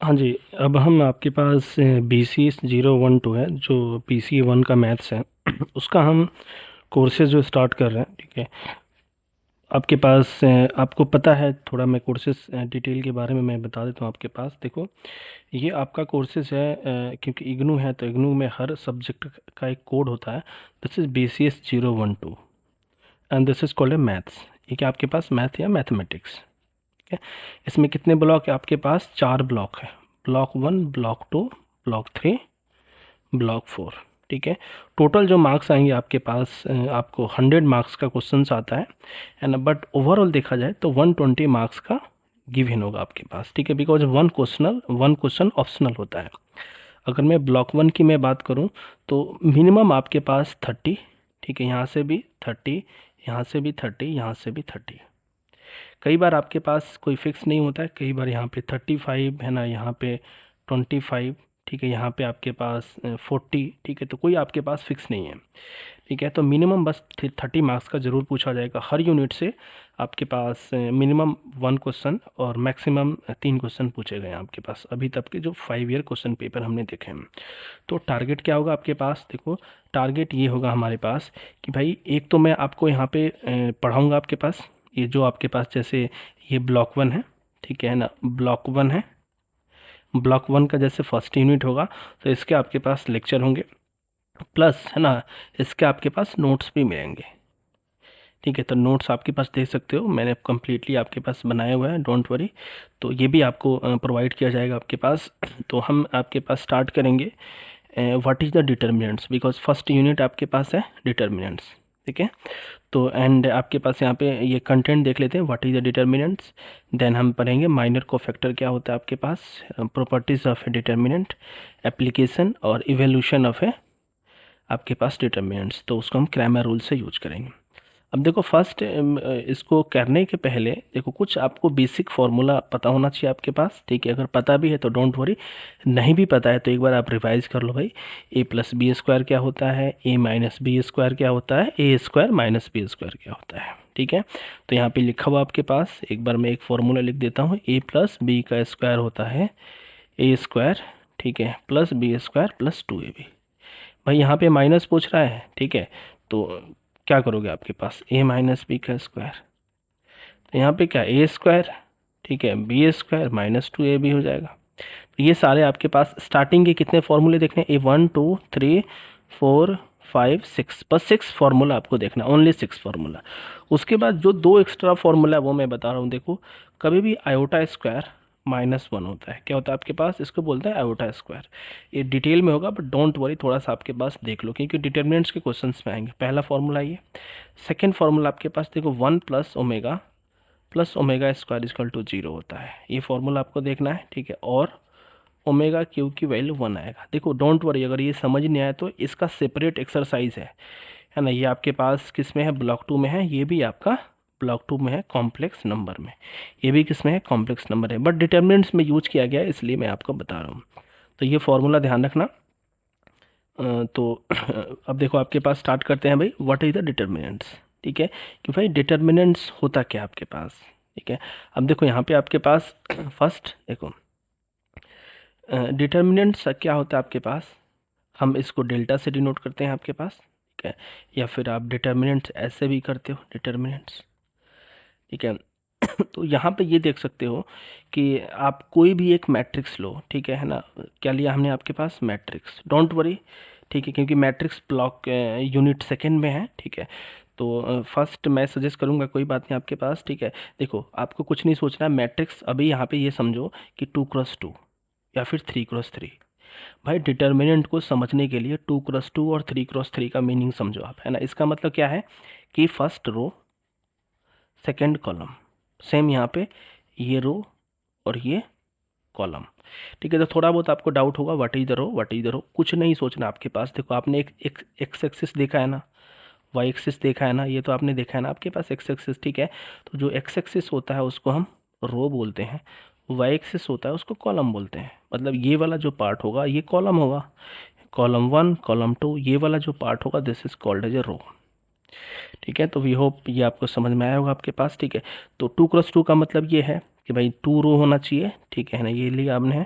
हाँ जी। अब हम आपके पास BC 012 है, जो PC 1 का मैथ्स है। उसका हम कोर्सेज जो स्टार्ट कर रहे हैं, ठीक है। आपके पास आपको पता है, थोड़ा मैं कोर्सेज डिटेल के बारे में मैं बता देता हूँ। आपके पास देखो, ये आपका कोर्सेज है, क्योंकि इग्नू है तो इग्नू में हर सब्जेक्ट का एक कोड होता है। This is BCS 012 and this is called a maths. ये क्या आपके पास मैथ या मैथमेटिक्स, ठीक है। इसमें कितने ब्लॉक है आपके पास? 4 ब्लॉक है। ब्लॉक 1, ब्लॉक 2, ब्लॉक 3, ब्लॉक 4, ठीक है। टोटल जो मार्क्स आएंगे आपके पास, आपको 100 मार्क्स का क्वेश्चन आता है एंड बट ओवरऑल देखा जाए तो 120 मार्क्स का गिवन होगा आपके पास, ठीक है। बिकॉज वन क्वेश्चन ऑप्शनल होता है। अगर मैं ब्लॉक 1 की मैं बात करूं तो मिनिमम आपके पास 30, ठीक है। यहाँ से भी 30, यहाँ से भी 30, यहाँ से भी 30। कई बार आपके पास कोई फिक्स नहीं होता है, कई बार यहाँ पे 35 है ना, यहाँ पे 25, ठीक है, यहाँ पे आपके पास 40, ठीक है। तो कोई आपके पास फिक्स नहीं है, ठीक है। तो मिनिमम बस 30 मार्क्स का ज़रूर पूछा जाएगा हर यूनिट से। आपके पास मिनिमम 1 क्वेश्चन और मैक्सिमम 3 क्वेश्चन पूछे गए हैं आपके पास अभी तक के जो 5 ईयर क्वेश्चन पेपर हमने देखे हैं। तो टारगेट क्या होगा आपके पास? देखो, टारगेट ये होगा हमारे पास कि भाई एक तो मैं आपको यहाँ पे पढ़ाऊँगा आपके पास, ये जो आपके पास जैसे ये ब्लॉक 1 है, ठीक है ना। ब्लॉक 1 है, ब्लॉक 1 का जैसे फर्स्ट यूनिट होगा तो इसके आपके पास लेक्चर होंगे, प्लस है ना इसके आपके पास नोट्स भी मिलेंगे, ठीक है। तो नोट्स आपके पास देख सकते हो, मैंने कम्प्लीटली आपके पास बनाया हुआ है, डोंट वरी। तो ये भी आपको प्रोवाइड किया जाएगा आपके पास। तो हम आपके पास स्टार्ट करेंगे what is the determinants, because first unit आपके पास है डिटर्मिनेंट्स, ठीक है। तो एंड आपके पास यहाँ पे ये कंटेंट देख लेते हैं, what is the determinants. Then हम पढ़ेंगे माइनर कोफैक्टर क्या होता है आपके पास, properties of a determinant, application और इवोल्यूशन ऑफ ए आपके पास डिटर्मिनेंट्स। तो उसको हम क्रैमर रूल से यूज करेंगे। अब देखो फर्स्ट, इसको करने के पहले देखो कुछ आपको बेसिक फार्मूला पता होना चाहिए आपके पास, ठीक है। अगर पता भी है तो डोंट वरी, नहीं भी पता है तो एक बार आप रिवाइज कर लो भाई। A+B² क्या होता है, A-B² क्या होता है, A² - B² क्या होता है, ठीक है। तो यहाँ पे लिखा हुआ आपके पास, एक बार मैं एक फार्मूला लिख देता हूँ। A+B का स्क्वायर होता है A², ठीक है, +B² + 2AB। भाई यहाँ पे माइनस पूछ रहा है, ठीक है। तो क्या करोगे आपके पास A - B का स्क्वायर, तो यहाँ पे क्या A², ठीक है, B² -2AB हो जाएगा। तो ये सारे आपके पास स्टार्टिंग के कितने फॉर्मूले देखने हैं, A1 2 3 4 5 6, बस 6 फार्मूला आपको देखना, ओनली 6 फार्मूला। उसके बाद जो दो एक्स्ट्रा फार्मूला है वो मैं बता रहा हूँ। देखो, कभी भी आयोटा स्क्वायर -1 होता है, क्या होता है आपके पास, इसको बोलते हैं आयोटा स्क्वायर। ये डिटेल में होगा बट डोंट वरी, थोड़ा सा आपके पास देख लो क्योंकि डिटर्मिनेंट्स के क्वेश्चंस में आएंगे। पहला फार्मूला ये। सेकेंड फार्मूला आपके पास देखो, 1 + ω + ω² = 0 होता है। ये फार्मूला आपको देखना है, ठीक है। और ω³ की वैल्यू 1 आएगा। देखो डोंट वरी, अगर ये समझ नहीं आया तो इसका सेपरेट एक्सरसाइज है ना। ये आपके पास किस में है, ब्लॉक 2 में है। ये भी आपका ब्लॉक 2 में है, कॉम्प्लेक्स नंबर में। ये भी किस में है, कॉम्प्लेक्स नंबर है, बट डिटर्मिनेंट्स में यूज किया गया है इसलिए मैं आपको बता रहा हूँ। तो ये फॉर्मूला ध्यान रखना। तो अब देखो आपके पास स्टार्ट करते हैं भाई, व्हाट इज द डिटर्मिनेंट्स, ठीक है। कि भाई डिटर्मिनेंट्स होता क्या आपके पास, ठीक है। अब देखो यहाँ पे आपके पास फर्स्ट देखो, डिटर्मिनेंट्स क्या होता है आपके पास, हम इसको डेल्टा से डिनोट करते हैं आपके पास, ठीक है। या फिर आप डिटर्मिनेंट्स ऐसे भी करते हो, डिटर्मिनेंट्स, ठीक है। तो यहाँ पे ये देख सकते हो कि आप कोई भी एक मैट्रिक्स लो, ठीक है ना। क्या लिया हमने आपके पास, मैट्रिक्स, डोंट वरी, ठीक है, क्योंकि मैट्रिक्स ब्लॉक यूनिट सेकंड में है, ठीक है। तो फर्स्ट मैं सजेस्ट करूँगा, कोई बात नहीं आपके पास, ठीक है। देखो आपको कुछ नहीं सोचना है, मैट्रिक्स अभी यहाँ पे ये समझो कि 2x2 या फिर 3x3। भाई डिटर्मिनेंट को समझने के लिए 2x2 और 3x3 का मीनिंग समझो आप, है ना। इसका मतलब क्या है कि first row second column, same यहाँ पे ये रो और ये कॉलम, ठीक है। तो थोड़ा बहुत आपको डाउट होगा, what is the row, what is the row, कुछ नहीं सोचना आपके पास। देखो आपने एक एक्स एक्सिस देखा है ना, वाई एक्सिस देखा है ना, ये तो आपने देखा है ना आपके पास एक्स एक्सिस, ठीक है। तो जो एक्स एक्सिस होता है उसको हम रो बोलते हैं, वाई एक्सिस होता है उसको कॉलम बोलते हैं। मतलब ये वाला जो पार्ट होगा ये कॉलम होगा, कॉलम 1 कॉलम 2, ये वाला जो पार्ट होगा this is called as a row, ठीक है। तो वी होप ये आपको समझ में आया होगा आपके पास, ठीक है। तो 2x2 का मतलब ये है कि भाई 2 रो होना चाहिए, ठीक है ना, ये लिया आपने,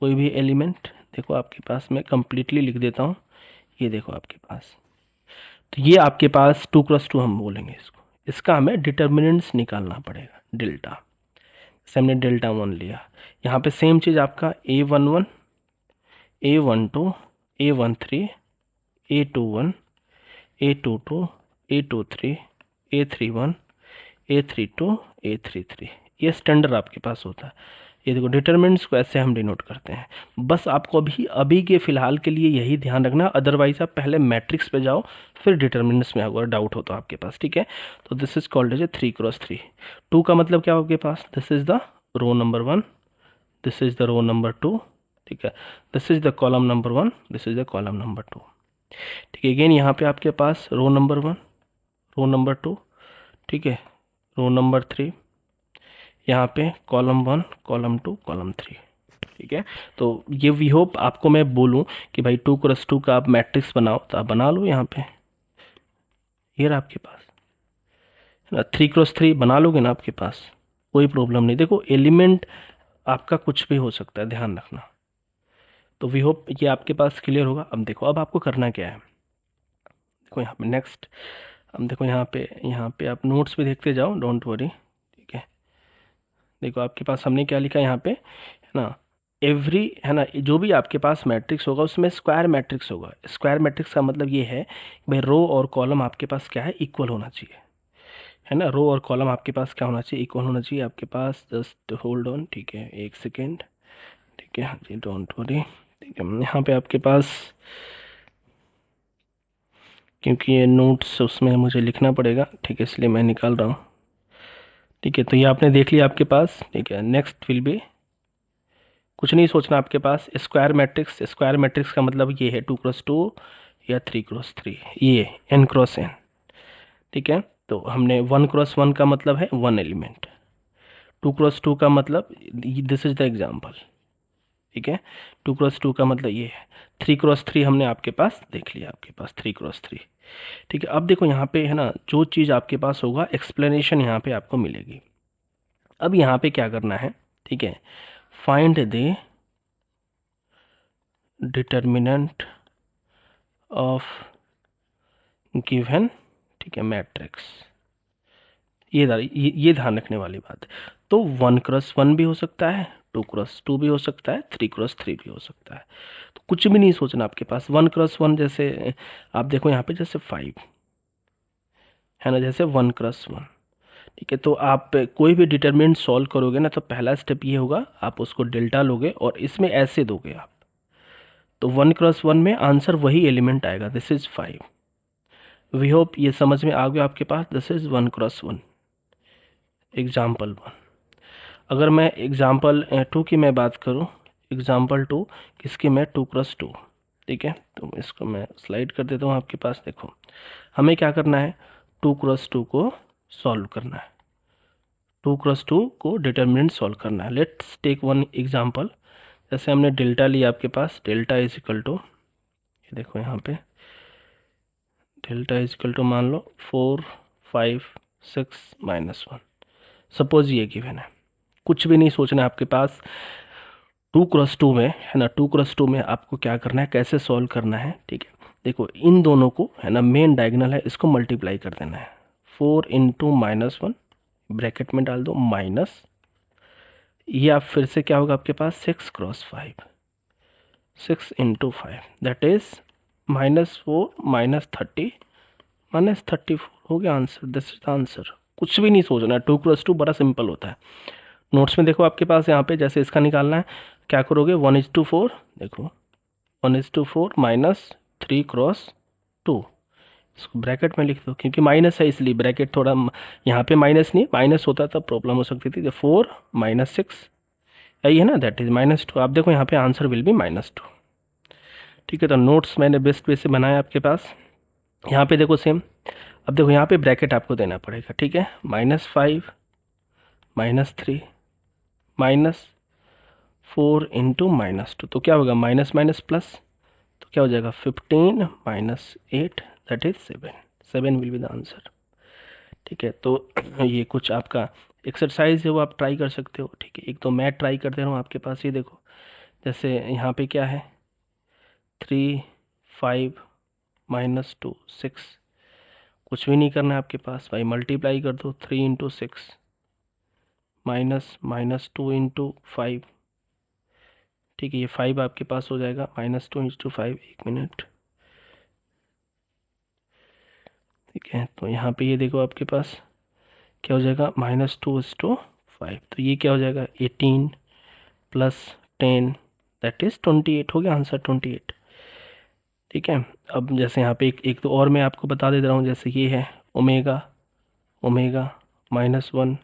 कोई भी एलिमेंट, देखो आपके पास मैं कंप्लीटली लिख देता हूँ, ये देखो आपके पास, तो ये आपके पास 2x2 हम बोलेंगे इसको, इसका हमें डिटर्मिनेंट्स निकालना पड़ेगा, डेल्टा, जैसे हमने डेल्टा 1 लिया, यहाँ पे सेम चीज़ आपका A11, A12, A13, A21, A22, A23, A31, A32, A33, ये स्टैंडर्ड आपके पास होता है। ये देखो डिटरमिनेंट्स को ऐसे हम डिनोट करते हैं। बस आपको अभी अभी के फिलहाल के लिए यही ध्यान रखना, अदरवाइज आप पहले मैट्रिक्स पे जाओ फिर डिटरमिनेंट्स में अगर डाउट हो तो आपके पास, ठीक है। तो this is called as a 3x3। 2 का मतलब क्या हो आपके पास, this is the row number 1, this is the row number 2, ठीक है, this is the column number 1, this is the column number 2, ठीक है। अगेन यहाँ पे आपके पास रो नंबर 1, रो नंबर 2, ठीक है, रो नंबर 3, यहाँ पे कॉलम 1, कॉलम 2, कॉलम 3, ठीक है। तो ये वी होप आपको मैं बोलूँ कि भाई 2x2 का आप मैट्रिक्स बनाओ तो आप बना लो, यहाँ पे ये रहा आपके पास, है ना। 3x3 बना लोगे ना आपके पास, कोई प्रॉब्लम नहीं। देखो एलिमेंट आपका कुछ भी हो सकता है, ध्यान रखना। तो वी होप ये आपके पास क्लियर होगा। अब देखो अब आपको करना क्या है, देखो यहाँ पे नेक्स्ट, अब देखो यहाँ पे आप नोट्स भी देखते जाओ, डोंट वरी, ठीक है। देखो आपके पास हमने क्या लिखा है यहाँ पे, है ना, एवरी, है ना, जो भी आपके पास मैट्रिक्स होगा उसमें स्क्वायर मैट्रिक्स होगा। स्क्वायर मैट्रिक्स का मतलब ये है भाई रो और कॉलम आपके पास क्या है, इक्वल होना चाहिए, है ना। रो और कॉलम आपके पास क्या होना चाहिए, इक्वल होना चाहिए आपके पास। जस्ट होल्ड ऑन, ठीक है, एक सेकेंड, ठीक है जी, डोंट वरी, ठीक है। यहाँ पे आपके पास, क्योंकि ये नोट्स उसमें मुझे लिखना पड़ेगा, ठीक है, इसलिए मैं निकाल रहा हूँ, ठीक है। तो ये आपने देख लिया आपके पास, ठीक है। नेक्स्ट विल बी, कुछ नहीं सोचना आपके पास, स्क्वायर मैट्रिक्स। स्क्वायर मैट्रिक्स का मतलब ये है 2x2 या 3x3, ये n×n, ठीक है। तो हमने 1×1 का मतलब है 1 एलिमेंट, 2x2 का मतलब, दिस इज द एग्जाम्पल, ठीक है। 2x2 का मतलब ये है। 3x3 हमने आपके पास देख लिया, आपके पास 3x3, ठीक है। अब देखो यहाँ पे, है ना, जो चीज़ आपके पास होगा एक्सप्लेनेशन यहाँ पे आपको मिलेगी। अब यहाँ पे क्या करना है, ठीक है, find the determinant of given, ठीक है, मैट्रिक्स। ये ध्यान रखने वाली बात है। तो 1×1 भी हो सकता है, 2×2 भी हो सकता है, 3×3 भी हो सकता है। तो कुछ भी नहीं सोचना आपके पास। 1×1 जैसे आप देखो यहाँ पे, जैसे 5 है ना, जैसे 1×1, ठीक है। तो आप कोई भी डिटरमिनेंट सॉल्व करोगे ना, तो पहला स्टेप ये होगा, आप उसको डेल्टा लोगे और इसमें ऐसे दोगे आप, तो 1×1 में आंसर वही एलिमेंट आएगा, दिस इज 5। वी होप ये समझ में आ गया आपके पास, दिस इज 1×1, एग्जाम्पल 1। अगर मैं एग्जाम्पल 2 की मैं बात करूँ, एग्जाम्पल 2 किसकी, मैं 2×2, ठीक है। तो इसको मैं स्लाइड कर देता हूँ आपके पास। देखो हमें क्या करना है, 2×2 को सॉल्व करना है, 2×2 को डिटर्मिनेंट सॉल्व करना है। लेट्स टेक वन एग्जाम्पल, जैसे हमने डेल्टा लिया आपके पास, डेल्टा इज इक्वल टू, ये देखो यहाँ पे डेल्टा इज इक्वल टू मान लो 4, 5, 6, -1, सपोज ये गिवन है। कुछ भी नहीं सोचना है आपके पास, 2×2 में, है ना, 2×2 में आपको क्या करना है, कैसे सॉल्व करना है, ठीक है। देखो इन दोनों को, है ना, मेन डायगोनल है, इसको मल्टीप्लाई कर देना है। 4 × -1 ब्रैकेट में डाल दो, माइनस, ये आप फिर से क्या होगा आपके पास, 6×5, 6 × 5 दैट इज -4 -30 -34 हो गया answer, this is the answer. कुछ भी नहीं सोचना है, 2×2 बड़ा सिंपल होता है। नोट्स में देखो आपके पास यहाँ पे, जैसे इसका निकालना है, क्या करोगे, 1:4, देखो 1:4 -3×2, इसको ब्रैकेट में लिख दो, क्योंकि माइनस है इसलिए ब्रैकेट थोड़ा, यहाँ पे माइनस नहीं, माइनस होता तब प्रॉब्लम हो सकती थी। 4 -6, यही है ना, दैट इज -2। आप देखो यहाँ पे आंसर विल बी -2, ठीक है। तो नोट्स मैंने बेस्ट वे से बनाया आपके पास। यहाँ पे देखो सेम, अब देखो यहाँ पे ब्रैकेट आपको देना पड़ेगा, ठीक है, -5 -3 -4 × -2, तो क्या होगा, माइनस माइनस प्लस, तो क्या हो जाएगा, 15 -8 that is 7, 7 will be the answer, ठीक है। तो ये कुछ आपका एक्सरसाइज है, वो आप ट्राई कर सकते हो, ठीक है। एक तो मैं ट्राई करते रहा हूँ आपके पास, ये देखो जैसे यहाँ पे क्या है 3 5 -2 6, कुछ भी नहीं करना है आपके पास भाई, मल्टीप्लाई कर दो 3 × 6 -2 × 5, ठीक है, ये 5 आपके पास हो जाएगा, -2 × 5, 1 मिनट, ठीक है। तो यहाँ पे ये देखो आपके पास क्या हो जाएगा, -2 × 5, तो ये क्या हो जाएगा 18 + 10 दैट इज़ 28, हो गया आंसर 28, ठीक है। अब जैसे यहाँ पे एक तो और मैं आपको बता दे रहा हूँ, जैसे ये है ओमेगा ओमेगा -1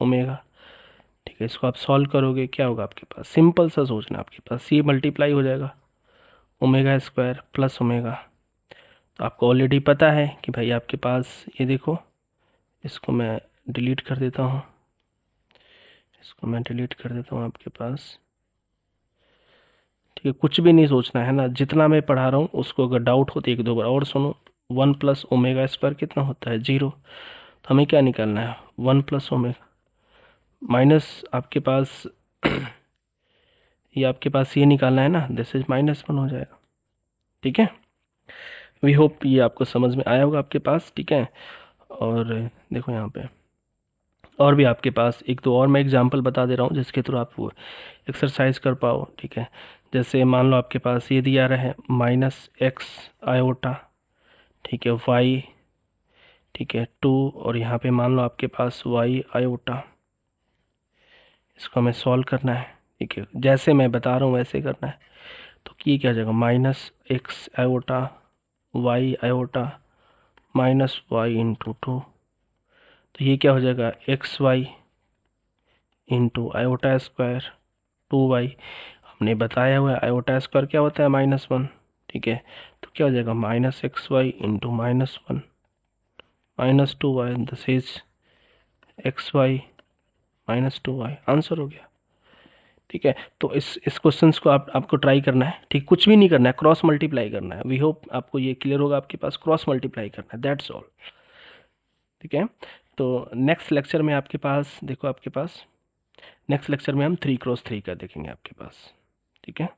ओमेगा, ठीक है। इसको आप सॉल्व करोगे क्या होगा आपके पास, सिंपल सा सोचना, आपके पास ये मल्टीप्लाई हो जाएगा ओमेगा² प्लस ओमेगा, तो आपको ऑलरेडी पता है कि भाई आपके पास ये देखो, इसको मैं डिलीट कर देता हूँ, इसको मैं डिलीट कर देता हूँ आपके पास, ठीक है। कुछ भी नहीं सोचना है ना, जितना मैं पढ़ा रहा हूँ उसको अगर डाउट हो तो एक दो बार और सुनो। 1 + ओमेगा² कितना होता है 0, तो हमें क्या निकालना है 1 + ओमेगा माइनस आपके पास ये आपके पास ये निकालना है ना, दिस इज -1 हो जाएगा, ठीक है। वी होप ये आपको समझ में आया होगा आपके पास, ठीक है। और देखो यहाँ पे और भी आपके पास एक दो और मैं एग्जांपल बता दे रहा हूँ जिसके थ्रू आप वो एक्सरसाइज कर पाओ, ठीक है। जैसे मान लो आपके पास ये दिया रहा है -x i, ठीक है, y, ठीक है 2, और यहाँ पे मान लो आपके पास y i, इसको हमें सॉल्व करना है, ठीक है, जैसे मैं बता रहा हूँ वैसे करना है। तो ये क्या हो जाएगा -x i y i -y × 2, तो ये क्या हो जाएगा xy × i², 2y, हमने बताया हुआ है i² क्या होता है -1, ठीक है। तो क्या हो जाएगा -xy × -1 -2y, this is xy -2y, answer हो गया, ठीक है। तो इस क्वेश्चंस को आपको ट्राई करना है, ठीक, कुछ भी नहीं करना है, क्रॉस मल्टीप्लाई करना है। वी होप आपको ये क्लियर होगा, आपके पास क्रॉस मल्टीप्लाई करना है, दैट्स ऑल, ठीक है। तो नेक्स्ट लेक्चर में आपके पास देखो, आपके पास नेक्स्ट लेक्चर में हम 3 × 3 का देखेंगे आपके पास, ठीक है।